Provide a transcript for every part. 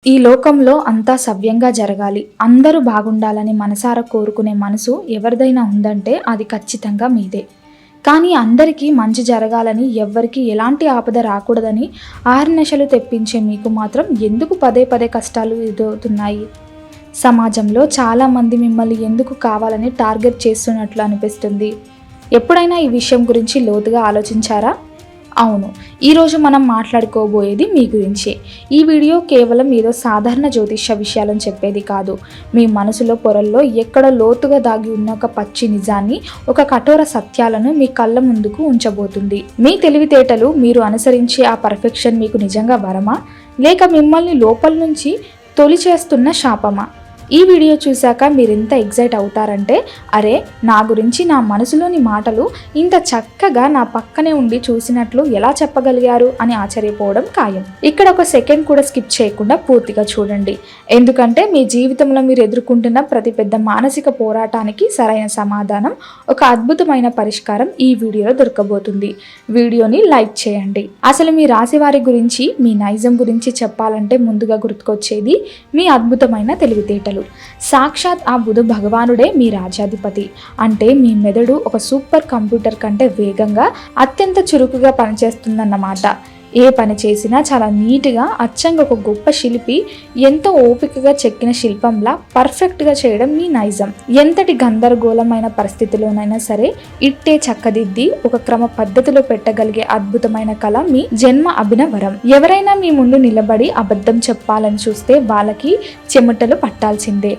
ఈ లోకంలో అంతా సవ్యంగా జరగాలి, అందరూ బాగుండాలని మనసారా కోరుకునే మనసు ఎవరిదైనా ఉందంటే అది ఖచ్చితంగా మీదే. కానీ అందరికీ మంచి జరగాలని, ఎవ్వరికీ ఎలాంటి ఆపద రాకూడదని ఆర్నెషలు తెప్పించే మీకు మాత్రం ఎందుకు పదే పదే కష్టాలు ఎదురవుతున్నాయి? సమాజంలో చాలామంది మిమ్మల్ని ఎందుకు కావాలని టార్గెట్ చేస్తున్నట్లు అనిపిస్తుంది. ఎప్పుడైనా ఈ విషయం గురించి లోతుగా ఆలోచించారా? అవును, ఈరోజు మనం మాట్లాడుకోబోయేది మీ గురించి. ఈ వీడియో కేవలం ఏదో సాధారణ జ్యోతిష్య విషయాలను చెప్పేది కాదు. మీ మనసులో పొరల్లో ఎక్కడో లోతుగా దాగి ఉన్న ఒక పచ్చి నిజాన్ని, ఒక కఠోర సత్యాలను మీ కళ్ళ ముందుకు ఉంచబోతుంది. మీ తెలివితేటలు, మీరు అనుసరించే ఆ పర్ఫెక్షన్ మీకు నిజంగా వరమా, లేక మిమ్మల్ని లోపల నుంచి తొలిచేస్తున్న శాపమా? ఈ వీడియో చూశాక మీరు ఎంత ఎగ్జైట్ అవుతారంటే, అరే నా గురించి నా మనసులోని మాటలు ఇంత చక్కగా నా పక్కనే ఉండి చూసినట్లు ఎలా చెప్పగలిగారు అని ఆశ్చర్యపోవడం ఖాయం. ఇక్కడ ఒక సెకండ్ కూడా స్కిప్ చేయకుండా పూర్తిగా చూడండి. ఎందుకంటే మీ జీవితంలో మీరు ఎదుర్కొంటున్న ప్రతి పెద్ద మానసిక పోరాటానికి సరైన సమాధానం, ఒక అద్భుతమైన పరిష్కారం ఈ వీడియోలో దొరకబోతుంది. వీడియోని లైక్ చేయండి. అసలు మీ రాశి వారి గురించి, మీ నైజం గురించి చెప్పాలంటే ముందుగా గుర్తుకొచ్చేది మీ అద్భుతమైన తెలివితేటలు. సాక్షాత్ ఆ బుధ భగవానుడే మీ రాజ్యాధిపతి. అంటే మీ మెదడు ఒక సూపర్ కంప్యూటర్ కంటే వేగంగా, అత్యంత చురుకుగా పనిచేస్తుందన్నమాట. ఏ పని చేసినా చాలా నీట్గా, అచ్చంగా ఒక గొప్ప శిల్పి ఎంతో ఓపికగా చెక్కిన శిల్పంలా పర్ఫెక్ట్గా చేయడం మీ నైజం. ఎంతటి గందరగోళమైన పరిస్థితిలోనైనా సరే ఇట్టే చక్కదిద్ది ఒక క్రమ పద్ధతిలో పెట్టగలిగే అద్భుతమైన కళ మీ జన్మ అభినవరం. ఎవరైనా మీ ముందు నిలబడి అబద్ధం చెప్పాలని చూస్తే వాళ్ళకి చెమటలు పట్టాల్సిందే.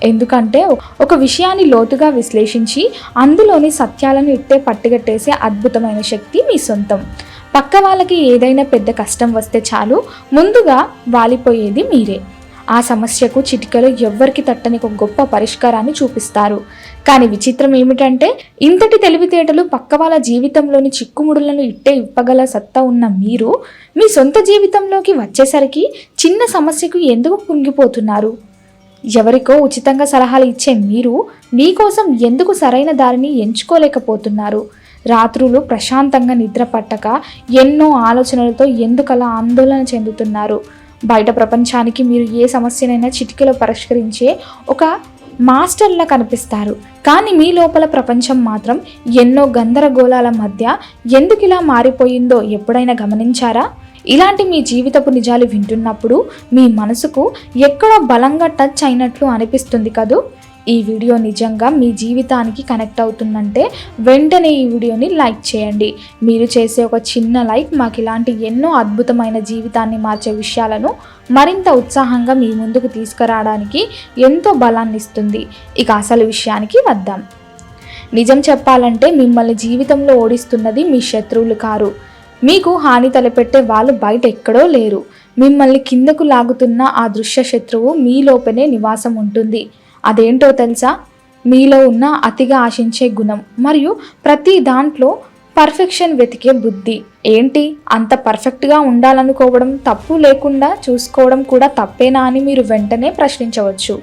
ఎందుకంటే ఒక విషయాన్ని లోతుగా విశ్లేషించి అందులోని సత్యాలను ఇట్టే పట్టుగట్టేసే అద్భుతమైన శక్తి మీ సొంతం. పక్క వాళ్ళకి ఏదైనా పెద్ద కష్టం వస్తే చాలు ముందుగా వాలిపోయేది మీరే. ఆ సమస్యకు చిటికలో ఎవ్వరికి తట్టని ఒక గొప్ప పరిష్కారాన్ని చూపిస్తారు. కానీ విచిత్రం ఏమిటంటే, ఇంతటి తెలివితేటలు పక్క వాళ్ళ జీవితంలోని చిక్కుముడులను ఇట్టే ఇప్పగల సత్తా ఉన్న మీరు మీ సొంత జీవితంలోకి వచ్చేసరికి చిన్న సమస్యకు ఎందుకు కుంగిపోతున్నారు? ఎవరికో ఉచితంగా సలహాలు ఇచ్చే మీరు మీకోసం ఎందుకు సరైన దారిని ఎంచుకోలేకపోతున్నారు? రాత్రులు ప్రశాంతంగా నిద్ర పట్టక ఎన్నో ఆలోచనలతో ఎందుకలా ఆందోళన చెందుతున్నారు? బయట ప్రపంచానికి మీరు ఏ సమస్యనైనా చిటికెలో పరిష్కరించే ఒక మాస్టర్లా కనిపిస్తారు. కానీ మీ లోపల ప్రపంచం మాత్రం ఎన్నో గందరగోళాల మధ్య ఎందుకు ఇలా మారిపోయిందో ఎప్పుడైనా గమనించారా? ఇలాంటి మీ జీవితపు నిజాలు వింటున్నప్పుడు మీ మనసుకు ఎక్కడో బలంగా టచ్ అయినట్లు అనిపిస్తుంది కదూ? ఈ వీడియో నిజంగా మీ జీవితానికి కనెక్ట్ అవుతుందంటే వెంటనే ఈ వీడియోని లైక్ చేయండి. మీరు చేసే ఒక చిన్న లైక్ మాకు ఇలాంటి ఎన్నో అద్భుతమైన జీవితాన్ని మార్చే విషయాలను మరింత ఉత్సాహంగా మీ ముందుకు తీసుకురావడానికి ఎంతో బలాన్ని ఇస్తుంది. ఇక అసలు విషయానికి వద్దాం. నిజం చెప్పాలంటే మిమ్మల్ని జీవితంలో ఓడిస్తున్నది మీ శత్రువులు కారు. మీకు హాని తలపెట్టే వాళ్ళు బయట ఎక్కడో లేరు. మిమ్మల్ని కిందకు లాగుతున్న ఆ దృశ్య శత్రువు మీ లోపనే నివాసం ఉంటుంది. అదేంటో తెలుసా? మీలో ఉన్న అతిగా ఆశించే గుణం మరియు ప్రతి దాంట్లో పర్ఫెక్షన్ వెతికే బుద్ధి. ఏంటి అంత పర్ఫెక్ట్గా ఉండాలనుకోవడం, తప్పు లేకుండా చూసుకోవడం కూడా తప్పేనా అని మీరు వెంటనే ప్రశ్నించవచ్చు.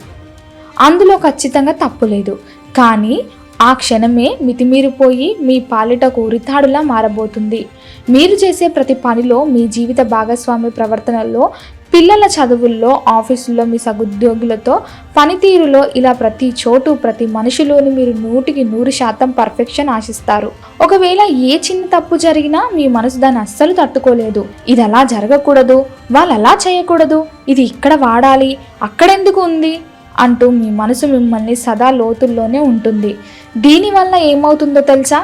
అందులో ఖచ్చితంగా తప్పు లేదు. కానీ ఆ క్షణమే మితిమీరిపోయి మీ పాలిట ఉరితాడులా మారబోతుంది. మీరు చేసే ప్రతి పనిలో, మీ జీవిత భాగస్వామి ప్రవర్తనలో, పిల్లల చదువుల్లో, ఆఫీసుల్లో మీ సహోద్యోగులతో పనితీరులో, ఇలా ప్రతి చోటు, ప్రతి మనిషిలోని మీరు 100% పర్ఫెక్షన్ ఆశిస్తారు. ఒకవేళ ఏ చిన్న తప్పు జరిగినా మీ మనసు దాన్ని అస్సలు తట్టుకోలేదు. ఇది అలా జరగకూడదు, వాళ్ళు అలా చేయకూడదు, ఇది ఇక్కడ వాడాలి, అక్కడెందుకు ఉంది అంటూ మీ మనసు మిమ్మల్ని సదా లోతుల్లోనే ఉంటుంది. దీనివల్ల ఏమవుతుందో తెలుసా?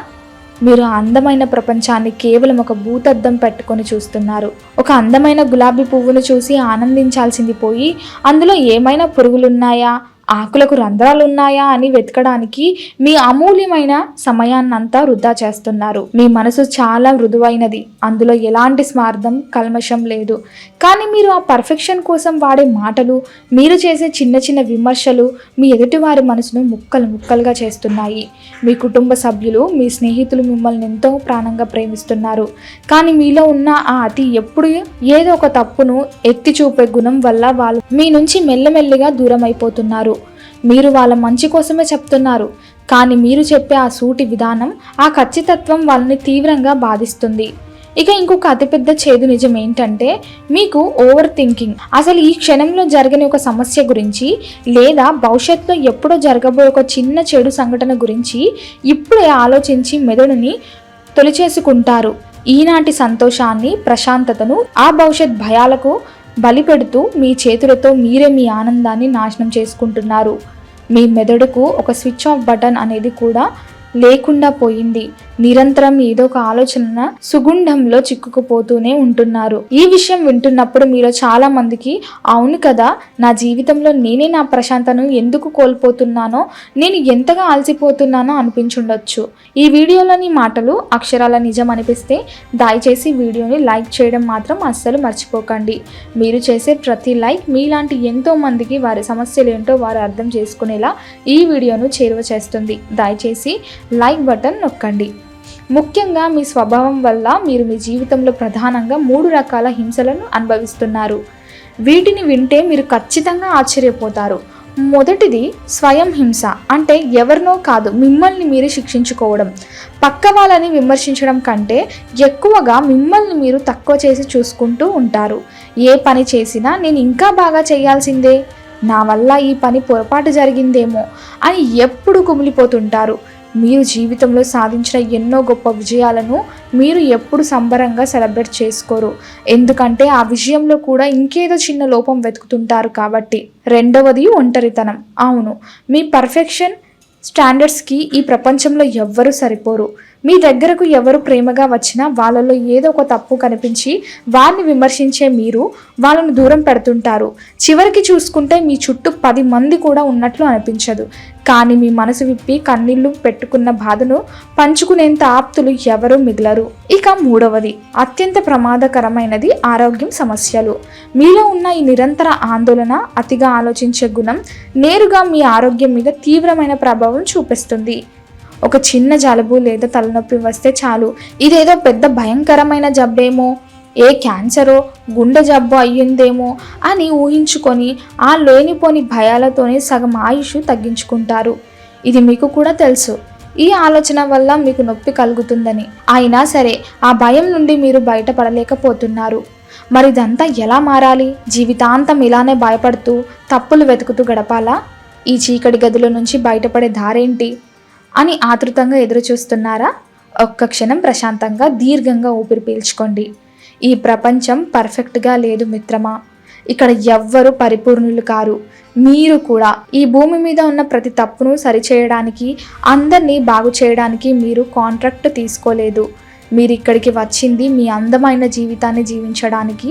మీరు అందమైన ప్రపంచాన్ని కేవలం ఒక భూతద్దం పెట్టుకొని చూస్తున్నారు. ఒక అందమైన గులాబీ పువ్వును చూసి ఆనందించాల్సింది పోయి అందులో ఏమైనా పురుగులున్నాయా, ఆకులకు రంధ్రాలున్నాయా అని వెతకడానికి మీ అమూల్యమైన సమయాన్నంతా వృధా చేస్తున్నారు. మీ మనసు చాలా మృదువైనది. అందులో ఎలాంటి స్వార్థం, కల్మషం లేదు. కానీ మీరు ఆ పర్ఫెక్షన్ కోసం వాడే మాటలు, మీరు చేసే చిన్న చిన్న విమర్శలు మీ ఎదుటివారి మనసును ముక్కలు ముక్కలుగా చేస్తున్నాయి. మీ కుటుంబ సభ్యులు, మీ స్నేహితులు మిమ్మల్ని ఎంతో ప్రాణంగా ప్రేమిస్తున్నారు. కానీ మీలో ఉన్న ఆ అతి ఎప్పుడు ఏదో ఒక తప్పును ఎత్తి చూపే గుణం వల్ల వాళ్ళు మీ నుంచి మెల్లమెల్లిగా దూరం అయిపోతున్నారు. మీరు వాళ్ళ మంచి కోసమే చెప్తున్నారు. కానీ మీరు చెప్పే ఆ సూటి విధానం, ఆ ఖచ్చితత్వం వాళ్ళని తీవ్రంగా బాధిస్తుంది. ఇక ఇంకొక అతిపెద్ద చేదు నిజం ఏంటంటే మీకు ఓవర్ థింకింగ్. అసలు ఈ క్షణంలో జరగని ఒక సమస్య గురించి లేదా భవిష్యత్తులో ఎప్పుడో జరగబోయే ఒక చిన్న చెడు సంఘటన గురించి ఇప్పుడే ఆలోచించి మెదడుని తొలిచేసుకుంటారు. ఈనాటి సంతోషాన్ని, ప్రశాంతతను ఆ భవిష్యత్ భయాలకు బలిపెడుతూ మీ చేతులతో మీరే మీ ఆనందాన్ని నాశనం చేసుకుంటున్నారు. మీ మెదడుకు ఒక స్విచ్ ఆఫ్ బటన్ అనేది కూడా లేకుండా పోయింది. నిరంతరం ఏదో ఒక ఆలోచన సుగుండంలో చిక్కుకుపోతూనే ఉంటున్నారు. ఈ విషయం వింటున్నప్పుడు మీలో చాలా మందికి అవును కదా, నా జీవితంలో నేనే నా ప్రశాంతను ఎందుకు కోల్పోతున్నానో, నేను ఎంతగా అలసిపోతున్నానో అనిపించుండొచ్చు. ఈ వీడియోలోని మాటలు అక్షరాల నిజం అనిపిస్తే దయచేసి వీడియోని లైక్ చేయడం మాత్రం అస్సలు మర్చిపోకండి. మీరు చేసే ప్రతి లైక్ మీలాంటి ఎంతో మందికి వారి సమస్యలు ఏంటో వారు అర్థం చేసుకునేలా ఈ వీడియోను చేరువ చేస్తుంది. దయచేసి లైక్ బటన్ నొక్కండి. ముఖ్యంగా మీ స్వభావం వల్ల మీరు మీ జీవితంలో ప్రధానంగా 3 రకాల హింసలను అనుభవిస్తున్నారు. వీటిని వింటే మీరు ఖచ్చితంగా ఆశ్చర్యపోతారు. మొదటిది స్వయం హింస. అంటే ఎవరినో కాదు, మిమ్మల్ని మీరు శిక్షించుకోవడం. పక్క వాళ్ళని విమర్శించడం కంటే ఎక్కువగా మిమ్మల్ని మీరు తక్కువ చేసి చూసుకుంటూ ఉంటారు. ఏ పని చేసినా నేను ఇంకా బాగా చేయాల్సిందే, నా వల్ల ఈ పని పొరపాటు జరిగిందేమో అని ఎప్పుడు కుమిలిపోతుంటారు. మీరు జీవితంలో సాధించిన ఎన్నో గొప్ప విజయాలను మీరు ఎప్పుడు సంబరంగా సెలబ్రేట్ చేసుకోరు. ఎందుకంటే ఆ విజయంలో కూడా ఇంకేదో చిన్న లోపం వెతుకుతుంటారు కాబట్టి. రెండవది ఒంటరితనం. అవును, మీ పర్ఫెక్షన్ స్టాండర్డ్స్కి ఈ ప్రపంచంలో ఎవ్వరూ సరిపోరు. మీ దగ్గరకు ఎవరు ప్రేమగా వచ్చినా వాళ్ళలో ఏదో ఒక తప్పు కనిపించి వారిని విమర్శించే మీరు వాళ్ళను దూరం పెడుతుంటారు. చివరికి చూసుకుంటే మీ చుట్టూ 10 మంది కూడా ఉన్నట్లు అనిపించదు. కానీ మీ మనసు విప్పి కన్నీళ్లు పెట్టుకున్న బాధను పంచుకునేంత ఆప్తులు ఎవరూ మిగలరు. ఇక మూడవది అత్యంత ప్రమాదకరమైనది ఆరోగ్యం సమస్యలు. మీలో ఉన్న ఈ నిరంతర ఆందోళన, అతిగా ఆలోచించే గుణం నేరుగా మీ ఆరోగ్యం మీద తీవ్రమైన ప్రభావం చూపిస్తుంది. ఒక చిన్న జలుబు లేదా తలనొప్పి వస్తే చాలు, ఇదేదో పెద్ద భయంకరమైన జబ్బేమో, ఏ క్యాన్సరో గుండె జబ్బు అయ్యిందేమో అని ఊహించుకొని ఆ లేనిపోని భయాలతోనే సగం ఆయుష్ తగ్గించుకుంటారు. ఇది మీకు కూడా తెలుసు. ఈ ఆలోచన వల్ల మీకు నొప్పి కలుగుతుందని. అయినా సరే ఆ భయం నుండి మీరు బయటపడలేకపోతున్నారు. మరి ఇదంతా ఎలా మారాలి? జీవితాంతం ఇలానే భయపడుతూ తప్పులు వెతుకుతూ గడపాలా? ఈ చీకటి గదిలో నుంచి బయటపడే దారేంటి అని ఆతృతంగా ఎదురు చూస్తున్నారా? ఒక్క క్షణం ప్రశాంతంగా దీర్ఘంగా ఊపిరి పీల్చుకోండి. ఈ ప్రపంచం పర్ఫెక్ట్గా లేదు మిత్రమా. ఇక్కడ ఎవ్వరూ పరిపూర్ణులు కారు. మీరు కూడా ఈ భూమి మీద ఉన్న ప్రతి తప్పును సరిచేయడానికి, అందరినీ బాగు చేయడానికి మీరు కాంట్రాక్ట్ తీసుకోలేదు. మీరు ఇక్కడికి వచ్చింది మీ అందమైన జీవితాన్ని జీవించడానికి,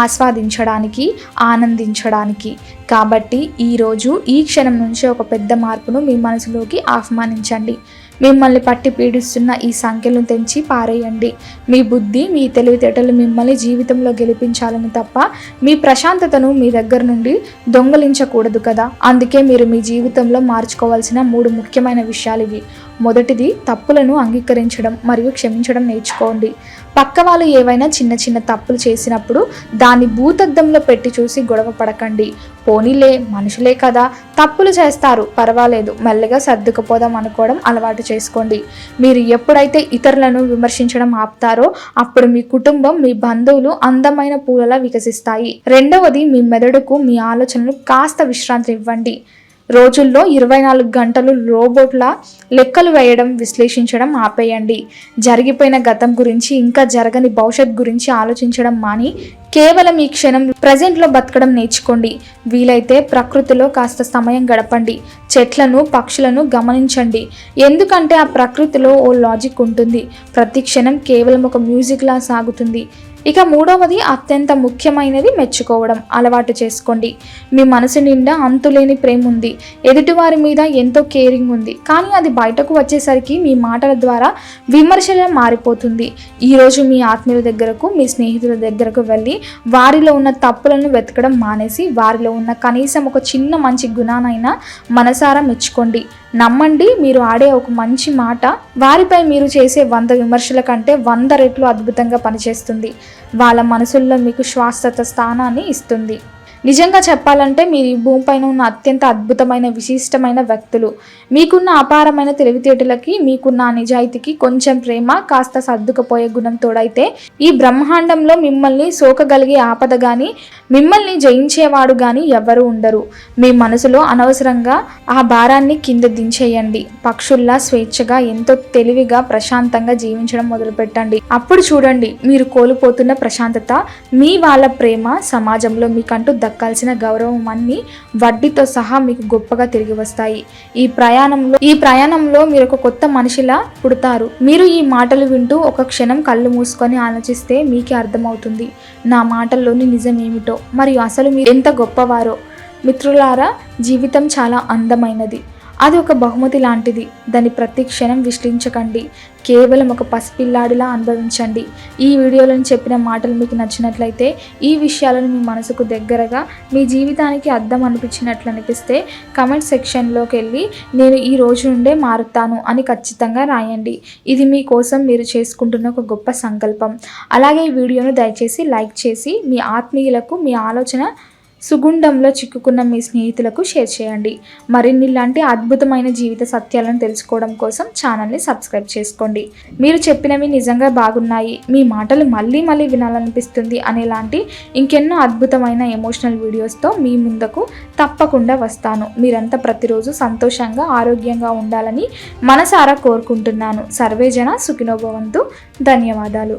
ఆస్వాదించడానికి, ఆనందించడానికి. కాబట్టి ఈరోజు ఈ క్షణం నుంచి ఒక పెద్ద మార్పును మీ మనసులోకి ఆహ్వానించండి. మిమ్మల్ని పట్టి పీడిస్తున్న ఈ సంఖ్యలను తెంచి పారేయండి. మీ బుద్ధి, మీ తెలివితేటలు మిమ్మల్ని జీవితంలో గెలిపించాలని తప్ప మీ ప్రశాంతతను మీ దగ్గర నుండి దొంగలించకూడదు కదా. అందుకే మీరు మీ జీవితంలో మార్చుకోవాల్సిన 3 ముఖ్యమైన విషయాలు ఇవి. మొదటిది తప్పులను అంగీకరించడం మరియు క్షమించడం నేర్చుకోండి. పక్క వాళ్ళు ఏవైనా చిన్న చిన్న తప్పులు చేసినప్పుడు దాన్ని భూతద్దంలో పెట్టి చూసి గొడవ పడకండి. పోనీలే, మనుషులే కదా, తప్పులు చేస్తారు, పర్వాలేదు, మెల్లగా సర్దుకుపోదాం అనుకోవడం అలవాటు చేసుకోండి. మీరు ఎప్పుడైతే ఇతరులను విమర్శించడం ఆపుతారో అప్పుడు మీ కుటుంబం, మీ బంధువులు అందమైన పూలలా వికసిస్తాయి. రెండవది మీ మెదడుకు మీ ఆలోచనలు కాస్త విశ్రాంతి ఇవ్వండి. రోజుల్లో 24 గంటలు రోబోట్ల లెక్కలు వేయడం, విశ్లేషించడం ఆపేయండి. జరిగిపోయిన గతం గురించి, ఇంకా జరగని భవిష్యత్ గురించి ఆలోచించడం మాని కేవలం ఈ క్షణం ప్రజెంట్లో బతకడం నేర్చుకోండి. వీలైతే ప్రకృతిలో కాస్త సమయం గడపండి. చెట్లను, పక్షులను గమనించండి. ఎందుకంటే ఆ ప్రకృతిలో ఓ లాజిక్ ఉంటుంది. ప్రతి క్షణం కేవలం ఒక మ్యూజిక్లా సాగుతుంది. ఇక మూడవది అత్యంత ముఖ్యమైనది మెచ్చుకోవడం అలవాటు చేసుకోండి. మీ మనసు నిండా అంతులేని ప్రేమ ఉంది, ఎదుటివారి మీద ఎంతో కేరింగ్ ఉంది. కానీ అది బయటకు వచ్చేసరికి మీ మాటల ద్వారా విమర్శగా మారిపోతుంది. ఈరోజు మీ ఆత్మీయుల దగ్గరకు, మీ స్నేహితుల దగ్గరకు వెళ్ళి వారిలో ఉన్న తప్పులను వెతకడం మానేసి వారిలో ఉన్న కనీసం ఒక చిన్న మంచి గుణానైనా మనసారా మెచ్చుకోండి. నమ్మండి, మీరు ఆడే ఒక మంచి మాట వారిపై మీరు చేసే 100 విమర్శల కంటే 100 రెట్లు అద్భుతంగా పనిచేస్తుంది. వాళ్ళ మనసుల్లో మీకు శాశ్వత స్థానాన్ని ఇస్తుంది. నిజంగా చెప్పాలంటే మీరు ఈ భూమిపైన ఉన్న అత్యంత అద్భుతమైన విశిష్టమైన వ్యక్తులు. మీకున్న అపారమైన తెలివితేటలకి, మీకున్న ఆ నిజాయితీకి కొంచెం ప్రేమ, కాస్త సర్దుకుపోయే గుణం తోడైతే ఈ బ్రహ్మాండంలో మిమ్మల్ని సోకగలిగే ఆపద గాని, మిమ్మల్ని జయించేవాడు గాని ఎవరు ఉండరు. మీ మనసులో అనవసరంగా ఆ భారాన్ని కింద దించేయండి. పక్షుల్లా స్వేచ్ఛగా ఎంతో తెలివిగా ప్రశాంతంగా జీవించడం మొదలుపెట్టండి. అప్పుడు చూడండి మీరు కోల్పోతున్న ప్రశాంతత, మీ వాళ్ళ ప్రేమ, సమాజంలో మీకంటూ దక్కాల్సిన గౌరవం అన్ని వడ్డీతో సహా మీకు గొప్పగా తిరిగి వస్తాయి. ఈ ప్రయాణంలో మీరు ఒక కొత్త మనిషిలా పుడతారు. మీరు ఈ మాటలు వింటూ ఒక క్షణం కళ్ళు మూసుకొని ఆలోచిస్తే మీకే అర్థమవుతుంది నా మాటల్లోని నిజం ఏమిటో, మరియు అసలు మీరు ఎంత గొప్పవారో. మిత్రులారా, జీవితం చాలా అందమైనది. అది ఒక బహుమతి లాంటిది. దాన్ని ప్రతి క్షణం విశ్లేషించకండి. కేవలం ఒక పసిపిల్లాడిలా అనుభవించండి. ఈ వీడియోలో చెప్పిన మాటలు మీకు నచ్చినట్లయితే, ఈ విషయాలను మీ మనసుకు దగ్గరగా, మీ జీవితానికి అర్థం అనిపించినట్లు అనిపిస్తే కమెంట్ సెక్షన్లోకి వెళ్ళి నేను ఈ రోజు నుండే మారుతాను అని ఖచ్చితంగా రాయండి. ఇది మీకోసం మీరు చేసుకుంటున్న ఒక గొప్ప సంకల్పం. అలాగే ఈ వీడియోను దయచేసి లైక్ చేసి మీ ఆత్మీయులకు, మీ ఆలోచన సుగుండంలో చిక్కుకున్న మీ స్నేహితులకు షేర్ చేయండి. మరిన్ని ఇలాంటి అద్భుతమైన జీవిత సత్యాలను తెలుసుకోవడం కోసం ఛానల్ని సబ్స్క్రైబ్ చేసుకోండి. మీరు చెప్పినవి నిజంగా బాగున్నాయి, మీ మాటలు మళ్ళీ మళ్ళీ వినాలనిపిస్తుంది అనేలాంటి ఇంకెన్నో అద్భుతమైన ఎమోషనల్ వీడియోస్తో మీ ముందుకు తప్పకుండా వస్తాను. మీరంతా ప్రతిరోజు సంతోషంగా, ఆరోగ్యంగా ఉండాలని మనసారా కోరుకుంటున్నాను. సర్వేజన సుఖినో భవంతు. ధన్యవాదాలు.